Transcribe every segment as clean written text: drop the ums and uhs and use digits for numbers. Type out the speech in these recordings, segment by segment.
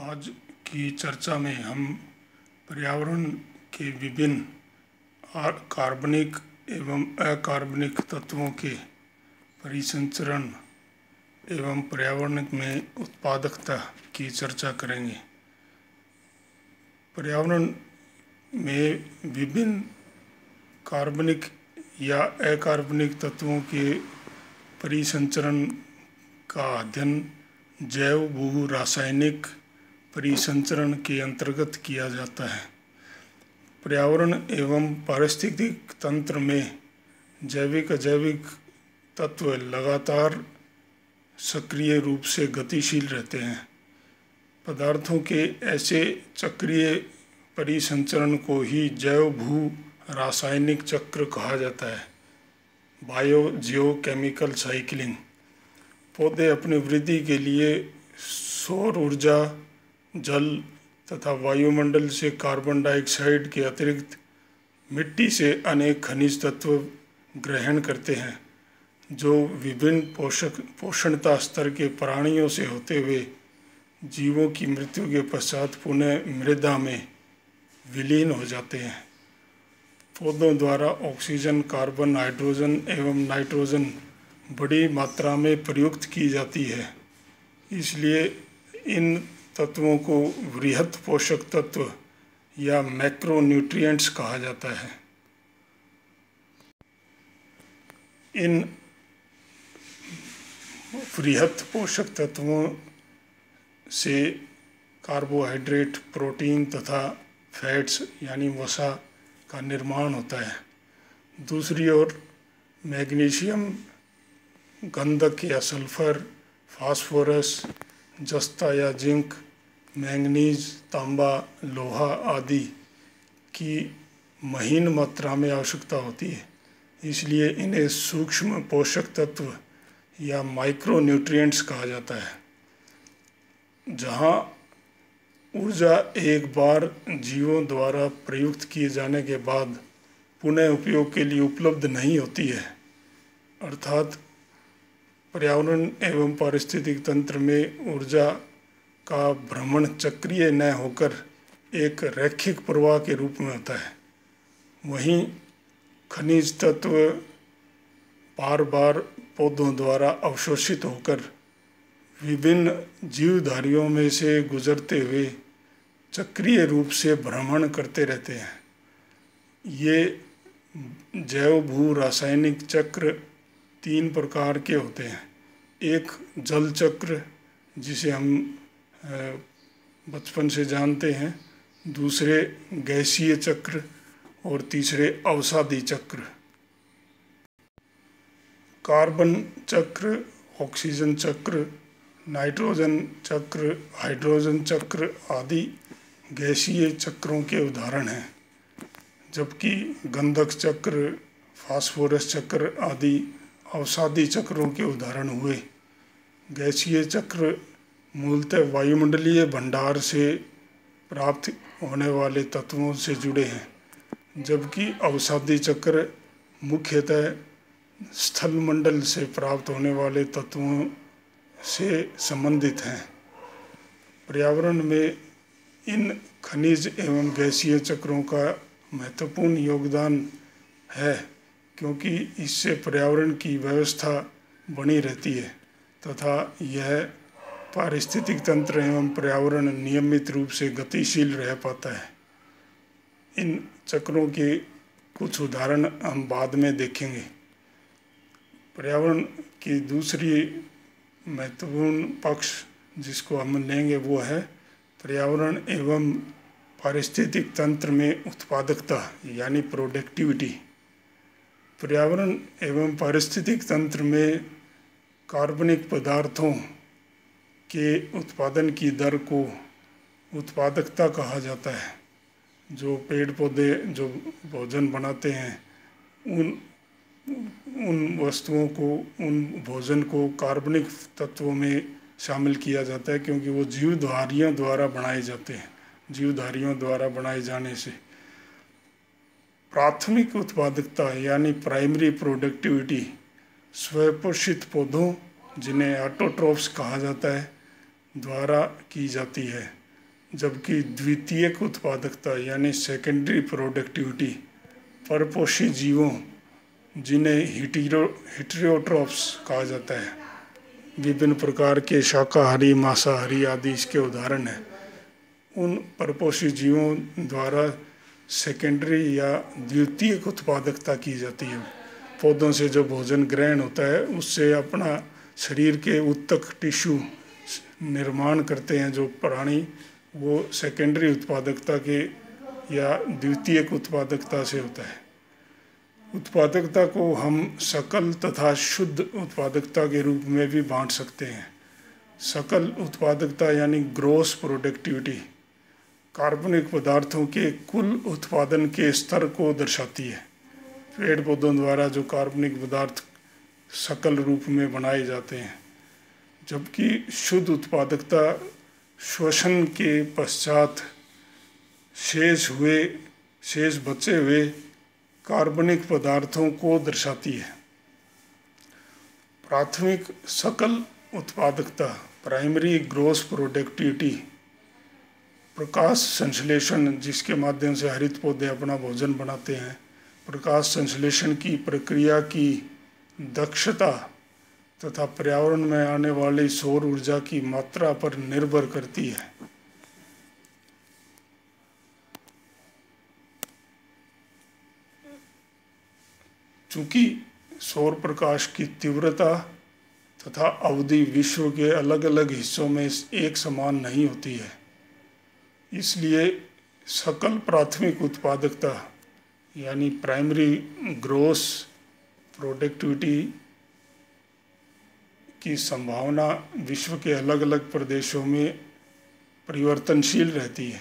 आज की चर्चा में हम पर्यावरण के विभिन्न कार्बनिक एवं अकार्बनिक तत्वों के परिसंचरण एवं पर्यावरण में उत्पादकता की चर्चा करेंगे। पर्यावरण में विभिन्न कार्बनिक या अकार्बनिक तत्वों के परिसंचरण का अध्ययन जैव भू रासायनिक परिसंचरण के अंतर्गत किया जाता है। पर्यावरण एवं पारिस्थितिक तंत्र में जैविक अजैविक तत्व लगातार सक्रिय रूप से गतिशील रहते हैं। पदार्थों के ऐसे चक्रीय परिसंचरण को ही जैव भू रासायनिक चक्र कहा जाता है। बायो जियो केमिकल साइकिलिंग। पौधे अपनी वृद्धि के लिए सौर ऊर्जा, जल तथा वायुमंडल से कार्बन डाइऑक्साइड के अतिरिक्त मिट्टी से अनेक खनिज तत्व ग्रहण करते हैं, जो विभिन्न पोषणता स्तर के प्राणियों से होते हुए जीवों की मृत्यु के पश्चात पुनः मृदा में विलीन हो जाते हैं। पौधों द्वारा ऑक्सीजन, कार्बन, हाइड्रोजन एवं नाइट्रोजन बड़ी मात्रा में प्रयुक्त की जाती है। इसलिए इन तत्वों को वृहत पोषक तत्व या मैक्रोन्यूट्रिएंट्स कहा जाता है। इन वृहत पोषक तत्वों से कार्बोहाइड्रेट, प्रोटीन तथा फैट्स यानी वसा का निर्माण होता है। दूसरी ओर मैग्नीशियम, गंधक या सल्फर, फास्फोरस, जस्ता या जिंक, मैंगनीज, तांबा, लोहा आदि की महीन मात्रा में आवश्यकता होती है। इसलिए इन्हें सूक्ष्म पोषक तत्व या माइक्रोन्यूट्रिएंट्स कहा जाता है। जहाँ ऊर्जा एक बार जीवों द्वारा प्रयुक्त किए जाने के बाद पुनः उपयोग के लिए उपलब्ध नहीं होती है, अर्थात पर्यावरण एवं पारिस्थितिक तंत्र में ऊर्जा का भ्रमण चक्रीय न होकर एक रैखिक प्रवाह के रूप में होता है। वहीं खनिज तत्व बार बार पौधों द्वारा अवशोषित होकर विभिन्न जीवधारियों में से गुजरते हुए चक्रीय रूप से भ्रमण करते रहते हैं। ये जैव भू रासायनिक चक्र 3 प्रकार के होते हैं। एक जल चक्र, जिसे हम बचपन से जानते हैं, दूसरे गैसीय चक्र और तीसरे अवसादी चक्र। कार्बन चक्र, ऑक्सीजन चक्र, नाइट्रोजन चक्र, हाइड्रोजन चक्र आदि गैसीय चक्रों के उदाहरण हैं, जबकि गंधक चक्र, फास्फोरस चक्र आदि अवसादी चक्रों के उदाहरण हुए। गैसीय चक्र मूलतः वायुमंडलीय भंडार से प्राप्त होने वाले तत्वों से जुड़े हैं, जबकि अवसादी चक्र मुख्यतः स्थलमंडल से प्राप्त होने वाले तत्वों से संबंधित हैं। पर्यावरण में इन खनिज एवं गैसीय चक्रों का महत्वपूर्ण योगदान है, क्योंकि इससे पर्यावरण की व्यवस्था बनी रहती है तथा यह पारिस्थितिक तंत्र एवं पर्यावरण नियमित रूप से गतिशील रह पाता है। इन चक्रों के कुछ उदाहरण हम बाद में देखेंगे। पर्यावरण की दूसरी महत्वपूर्ण पक्ष जिसको हम लेंगे वो है पर्यावरण एवं पारिस्थितिक तंत्र में उत्पादकता यानी प्रोडक्टिविटी। पर्यावरण एवं पारिस्थितिक तंत्र में कार्बनिक पदार्थों के उत्पादन की दर को उत्पादकता कहा जाता है। जो पेड़ पौधे जो भोजन बनाते हैं, उन वस्तुओं को, उन भोजन को कार्बनिक तत्वों में शामिल किया जाता है, क्योंकि वो जीवधारियों द्वारा बनाए जाते हैं। जीवधारियों द्वारा बनाए जाने से प्राथमिक उत्पादकता यानी प्राइमरी प्रोडक्टिविटी स्वपोषित पौधों, जिन्हें ऑटोट्रोफ्स कहा जाता है, द्वारा की जाती है। जबकि द्वितीयक उत्पादकता यानी सेकेंडरी प्रोडक्टिविटी परपोषी जीवों, जिन्हें हिटेरोट्रॉप्स कहा जाता है, विभिन्न प्रकार के शाकाहारी, मांसाहारी आदि इसके उदाहरण हैं, उन परपोषी जीवों द्वारा सेकेंडरी या द्वितीयक उत्पादकता की जाती है। पौधों से जो भोजन ग्रहण होता है उससे अपना शरीर के उत्तक टिश्यू निर्माण करते हैं जो प्राणी, वो सेकेंडरी उत्पादकता के या द्वितीयक उत्पादकता से होता है। उत्पादकता को हम सकल तथा शुद्ध उत्पादकता के रूप में भी बांट सकते हैं। सकल उत्पादकता यानी ग्रॉस प्रोडक्टिविटी कार्बनिक पदार्थों के कुल उत्पादन के स्तर को दर्शाती है। पेड़ पौधों द्वारा जो कार्बनिक पदार्थ सकल रूप में बनाए जाते हैं, जबकि शुद्ध उत्पादकता श्वसन के पश्चात शेष बचे हुए कार्बनिक पदार्थों को दर्शाती है। प्राथमिक सकल उत्पादकता प्राइमरी ग्रॉस प्रोडक्टिविटी प्रकाश संश्लेषण, जिसके माध्यम से हरित पौधे अपना भोजन बनाते हैं, प्रकाश संश्लेषण की प्रक्रिया की दक्षता तथा पर्यावरण में आने वाली सौर ऊर्जा की मात्रा पर निर्भर करती है। चूँकि सौर प्रकाश की तीव्रता तथा अवधि विश्व के अलग अलग हिस्सों में एक समान नहीं होती है, इसलिए सकल प्राथमिक उत्पादकता यानी प्राइमरी ग्रॉस प्रोडक्टिविटी की संभावना विश्व के अलग अलग प्रदेशों में परिवर्तनशील रहती है।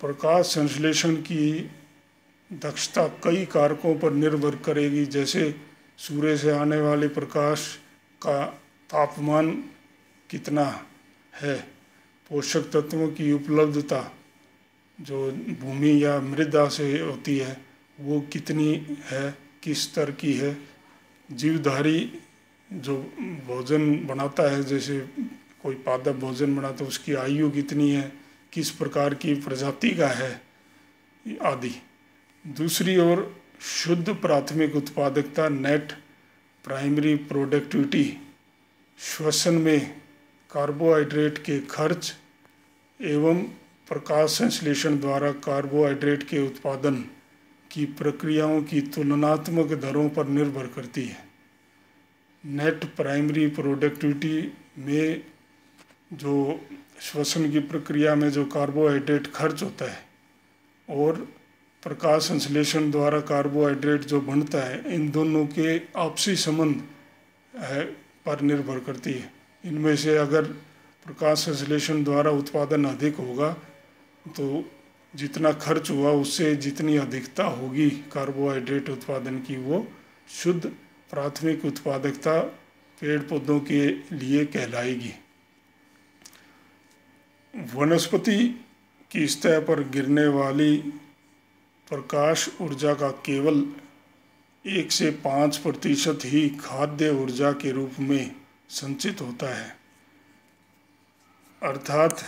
प्रकाश संश्लेषण की दक्षता कई कारकों पर निर्भर करेगी, जैसे सूर्य से आने वाले प्रकाश का तापमान कितना है, पोषक तत्वों की उपलब्धता जो भूमि या मृदा से होती है वो कितनी है, किस स्तर की है, जीवधारी जो भोजन बनाता है, जैसे कोई पादप भोजन बनाता है उसकी आयु कितनी है, किस प्रकार की प्रजाति का है आदि। दूसरी ओर शुद्ध प्राथमिक उत्पादकता नेट प्राइमरी प्रोडक्टिविटी श्वसन में कार्बोहाइड्रेट के खर्च एवं प्रकाश संश्लेषण द्वारा कार्बोहाइड्रेट के उत्पादन की प्रक्रियाओं की तुलनात्मक दरों पर निर्भर करती है। नेट प्राइमरी प्रोडक्टिविटी में जो श्वसन की प्रक्रिया में जो कार्बोहाइड्रेट खर्च होता है और प्रकाश संश्लेषण द्वारा कार्बोहाइड्रेट जो बनता है, इन दोनों के आपसी संबंध पर निर्भर करती है। इनमें से अगर प्रकाश संश्लेषण द्वारा उत्पादन अधिक होगा तो जितना खर्च हुआ उससे जितनी अधिकता होगी कार्बोहाइड्रेट उत्पादन की, वो शुद्ध प्राथमिक उत्पादकता पेड़ पौधों के लिए कहलाएगी। वनस्पति की सतह पर गिरने वाली प्रकाश ऊर्जा का केवल 1 से 5% ही खाद्य ऊर्जा के रूप में संचित होता है, अर्थात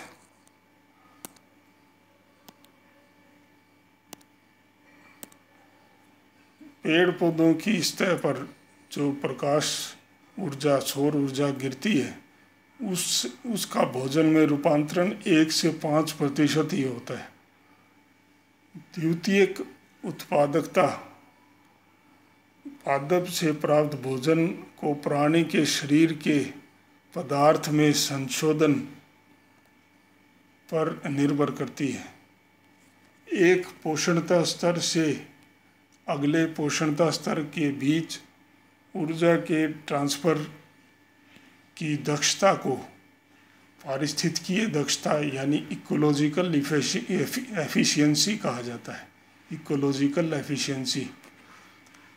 पेड़ पौधों की सतह पर जो प्रकाश ऊर्जा सौर ऊर्जा गिरती है उसका भोजन में रूपांतरण 1 से 5% ही होता है। द्वितीयक उत्पादकता पादप से प्राप्त भोजन को प्राणी के शरीर के पदार्थ में संशोधन पर निर्भर करती है। एक पोषणता स्तर से अगले पोषणता स्तर के बीच ऊर्जा के ट्रांसफर की दक्षता को पारिस्थितिकीय दक्षता यानी इकोलॉजिकल एफिशिएंसी कहा जाता है। इकोलॉजिकल एफिशिएंसी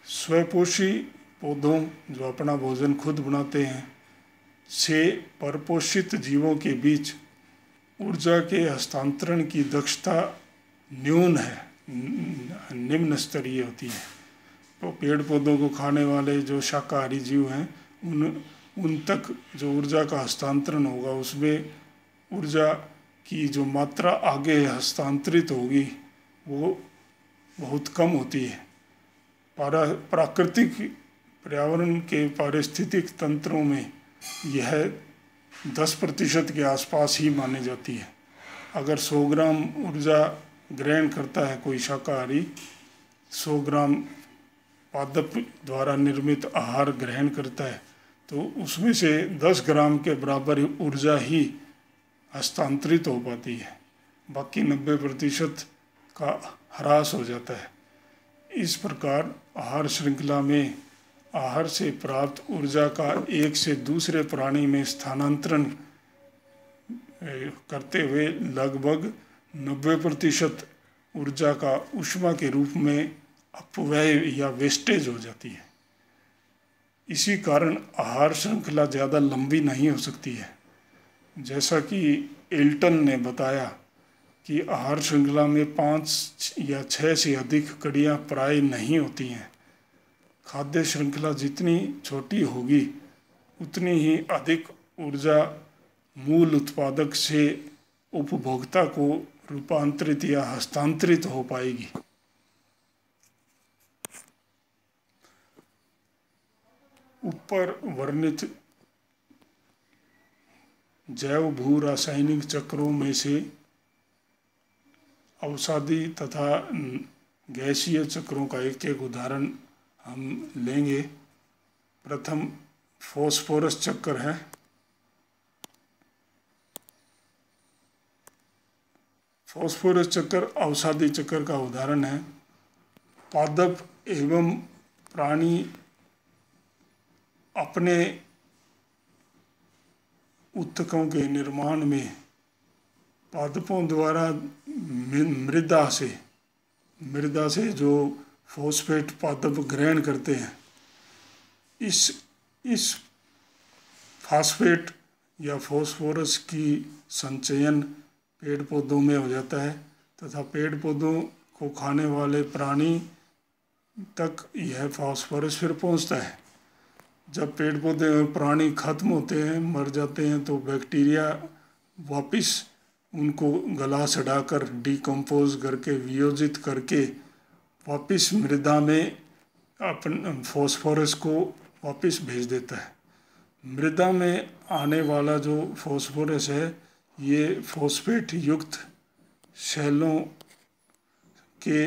स्वपोषी पौधों जो अपना भोजन खुद बनाते हैं से परपोषित जीवों के बीच ऊर्जा के हस्तांतरण की दक्षता न्यून है, निम्न स्तरीय होती है। तो पेड़ पौधों को खाने वाले जो शाकाहारी जीव हैं उन तक जो ऊर्जा का हस्तांतरण होगा उसमें ऊर्जा की जो मात्रा आगे हस्तांतरित होगी वो बहुत कम होती है। प्राकृतिक पर्यावरण के पारिस्थितिक तंत्रों में यह 10% के आसपास ही मानी जाती है। अगर 100 ग्राम ऊर्जा ग्रहण करता है कोई शाकाहारी, 100 ग्राम पादप द्वारा निर्मित आहार ग्रहण करता है, तो उसमें से 10 ग्राम के बराबर ऊर्जा ही हस्तांतरित हो पाती है, बाकी 90% का ह्रास हो जाता है। इस प्रकार आहार श्रृंखला में आहार से प्राप्त ऊर्जा का एक से दूसरे प्राणी में स्थानांतरण करते हुए लगभग 90% ऊर्जा का ऊष्मा के रूप में अपव्यय या वेस्टेज हो जाती है। इसी कारण आहार श्रृंखला ज़्यादा लंबी नहीं हो सकती है। जैसा कि एल्टन ने बताया कि आहार श्रृंखला में 5 या 6 से अधिक कड़ियाँ प्राय नहीं होती हैं। खाद्य श्रृंखला जितनी छोटी होगी उतनी ही अधिक ऊर्जा मूल उत्पादक से उपभोक्ता को रूपांतरित या हस्तांतरित हो पाएगी। ऊपर वर्णित जैव भू रासायनिक चक्रों में से अवसादी तथा गैसीय चक्रों का एक एक उदाहरण हम लेंगे। प्रथम फॉस्फोरस चक्र है। फॉस्फोरस चक्र अवसादी चक्र का उदाहरण है। पादप एवं प्राणी अपने उत्तकों के निर्माण में पादपों द्वारा मृदा से जो फॉस्फेट पादप ग्रहण करते हैं, इस फास्फेट या फॉस्फोरस की संचयन पेड़ पौधों में हो जाता है तथा पेड़ पौधों को खाने वाले प्राणी तक यह फास्फोरस फिर पहुंचता है। जब पेड़ पौधे और प्राणी खत्म होते हैं, मर जाते हैं, तो बैक्टीरिया वापस उनको गला सड़ाकर डिकम्पोज करके वियोजित करके वापस मृदा में अपन फॉस्फोरस को वापस भेज देता है। मृदा में आने वाला जो फॉस्फोरस है ये फॉस्फेट युक्त शैलों के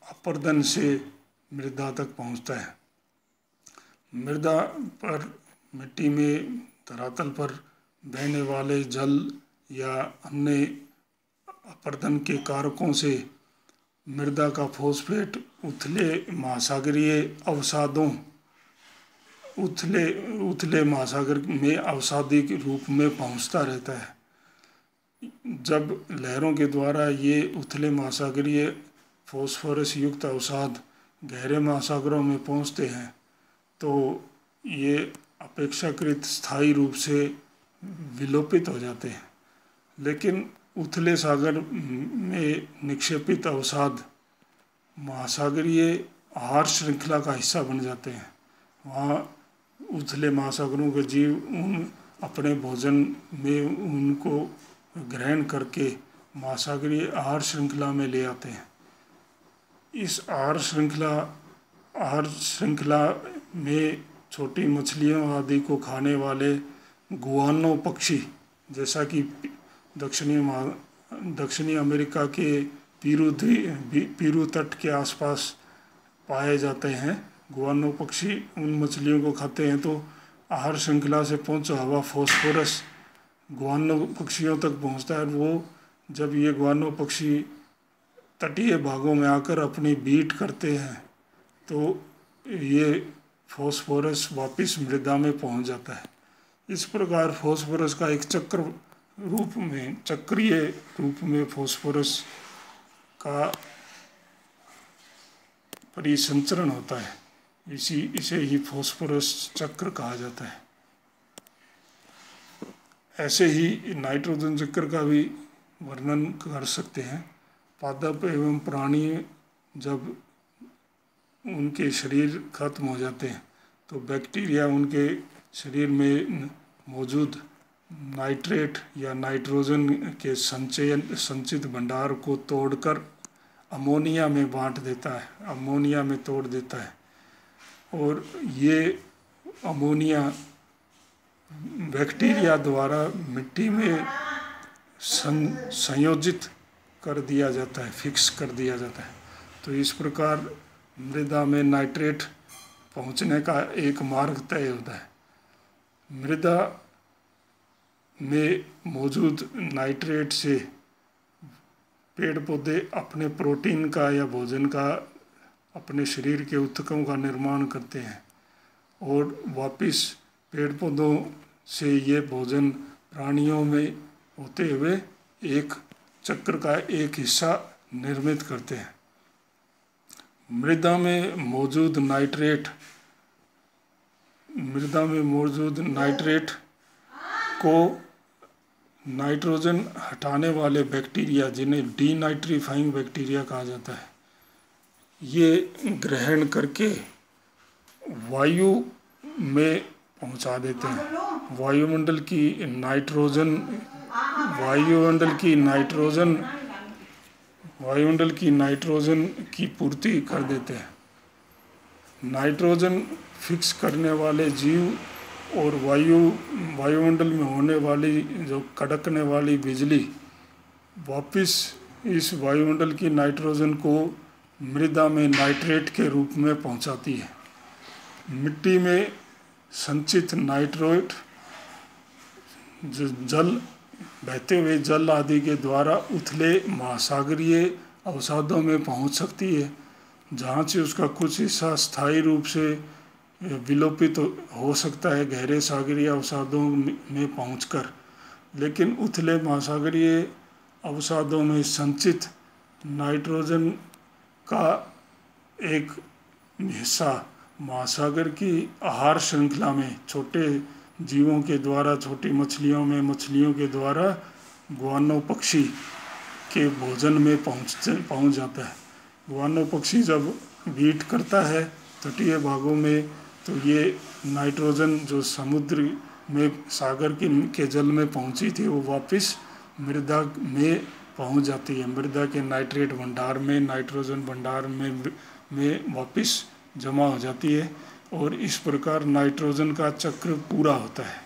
अपरदन से मृदा तक पहुंचता है। मृदा पर मिट्टी में धरातल पर बहने वाले जल या अन्य अपरदन के कारकों से मृदा का फॉस्फेट उथले महासागर में अवसादी के रूप में पहुंचता रहता है। जब लहरों के द्वारा ये उथले महासागरीय फॉस्फोरस युक्त अवसाद गहरे महासागरों में पहुंचते हैं तो ये अपेक्षाकृत स्थायी रूप से विलोपित हो जाते हैं। लेकिन उथले सागर में निक्षेपित अवसाद महासागरीय आहार श्रृंखला का हिस्सा बन जाते हैं। वहाँ उथले महासागरों के जीव अपने भोजन में उनको ग्रहण करके महासागरीय आहार श्रृंखला में ले आते हैं। इस आहार श्रृंखला में छोटी मछलियों आदि को खाने वाले गुआनो पक्षी, जैसा कि दक्षिणी अमेरिका के पीरू तट के आसपास पाए जाते हैं, गुआनो पक्षी उन मछलियों को खाते हैं तो आहार श्रृंखला से पहुंचा हुआ फॉस्फोरस गुआनो पक्षियों तक पहुंचता है। वो जब ये गुआनो पक्षी तटीय भागों में आकर अपनी बीट करते हैं तो ये फॉस्फोरस वापस मृदा में पहुंच जाता है। इस प्रकार फॉस्फोरस का एक चक्रीय रूप में फॉस्फोरस का परिसंचरण होता है। इसे ही फॉस्फोरस चक्र कहा जाता है। ऐसे ही नाइट्रोजन चक्र का भी वर्णन कर सकते हैं। पादप एवं प्राणी जब उनके शरीर खत्म हो जाते हैं तो बैक्टीरिया उनके शरीर में मौजूद नाइट्रेट या नाइट्रोजन के संचित भंडार को तोड़कर अमोनिया में बांट देता है, अमोनिया में तोड़ देता है। और ये अमोनिया बैक्टीरिया द्वारा मिट्टी में संयोजित कर दिया जाता है, फिक्स कर दिया जाता है। तो इस प्रकार मृदा में नाइट्रेट पहुंचने का एक मार्ग तय होता है। मृदा में मौजूद नाइट्रेट से पेड़ पौधे अपने प्रोटीन का या भोजन का, अपने शरीर के ऊतकों का निर्माण करते हैं और वापस पेड़ पौधों से ये भोजन प्राणियों में होते हुए एक चक्र का एक हिस्सा निर्मित करते हैं। मृदा में मौजूद नाइट्रेट को नाइट्रोजन हटाने वाले बैक्टीरिया, जिन्हें डीनाइट्रीफाइंग बैक्टीरिया कहा जाता है, ये ग्रहण करके वायु में पहुंचा देते हैं। वायुमंडल की नाइट्रोजन की पूर्ति कर देते हैं। नाइट्रोजन फिक्स करने वाले जीव और वायुमंडल में होने वाली जो कड़कने वाली बिजली वापस इस वायुमंडल की नाइट्रोजन को मृदा में नाइट्रेट के रूप में पहुंचाती है। मिट्टी में संचित नाइट्रेट जल, बहते हुए जल आदि के द्वारा उथले महासागरीय अवसादों में पहुंच सकती है, जहाँ से उसका कुछ हिस्सा स्थायी रूप से विलोपित हो सकता है गहरे सागरीय अवसादों में पहुंचकर। लेकिन उथले महासागरीय अवसादों में संचित नाइट्रोजन का एक हिस्सा महासागर की आहार श्रृंखला में छोटे जीवों के द्वारा, छोटी मछलियों के द्वारा गुआनो पक्षी के भोजन में पहुंच जाता है। गुआनो पक्षी जब बीट करता है तटीय भागों में, तो ये नाइट्रोजन जो समुद्र में सागर के जल में पहुंची थी वो वापस मृदा में पहुंच जाती है। मृदा के नाइट्रेट भंडार में, नाइट्रोजन भंडार में वापस जमा हो जाती है और इस प्रकार नाइट्रोजन का चक्र पूरा होता है।